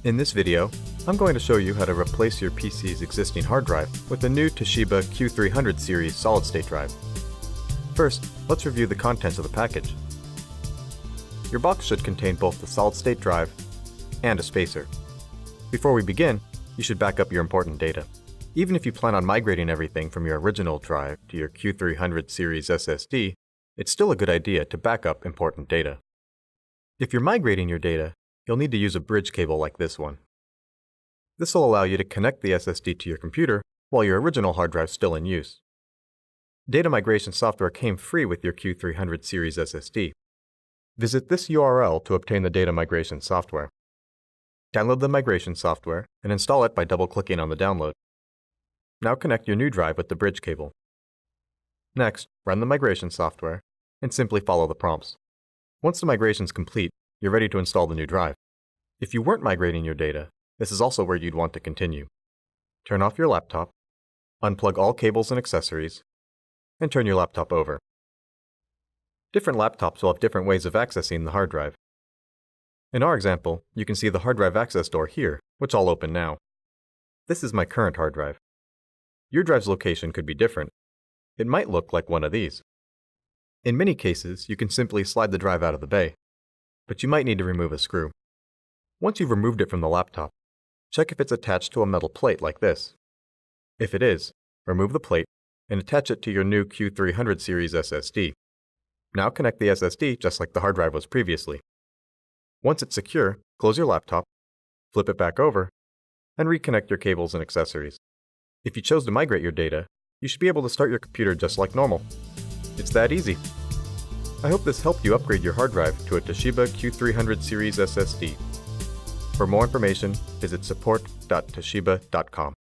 In this video, I'm going to show you how to replace your PC's existing hard drive with a new Toshiba Q300 series solid-state drive. First, let's review the contents of the package. Your box should contain both the solid-state drive and a spacer. Before we begin, you should back up your important data. Even if you plan on migrating everything from your original drive to your Q300 series SSD, it's still a good idea to back up important data. If you're migrating your data, you'll need to use a bridge cable like this one. This will allow you to connect the SSD to your computer while your original hard drive is still in use. Data migration software came free with your Q300 series SSD. Visit this URL to obtain the data migration software. Download the migration software and install it by double-clicking on the download. Now connect your new drive with the bridge cable. Next, run the migration software and simply follow the prompts. Once the migration is complete, you're ready to install the new drive. If you weren't migrating your data, this is also where you'd want to continue. Turn off your laptop, unplug all cables and accessories, and turn your laptop over. Different laptops will have different ways of accessing the hard drive. In our example, you can see the hard drive access door here, which I'll open now. This is my current hard drive. Your drive's location could be different. It might look like one of these. In many cases, you can simply slide the drive out of the bay, but you might need to remove a screw. Once you've removed it from the laptop, check if it's attached to a metal plate like this. If it is, remove the plate and attach it to your new Q300 series SSD. Now connect the SSD just like the hard drive was previously. Once it's secure, close your laptop, flip it back over, and reconnect your cables and accessories. If you chose to migrate your data, you should be able to start your computer just like normal. It's that easy. I hope this helped you upgrade your hard drive to a Toshiba Q300 series SSD. For more information, visit support.toshiba.com.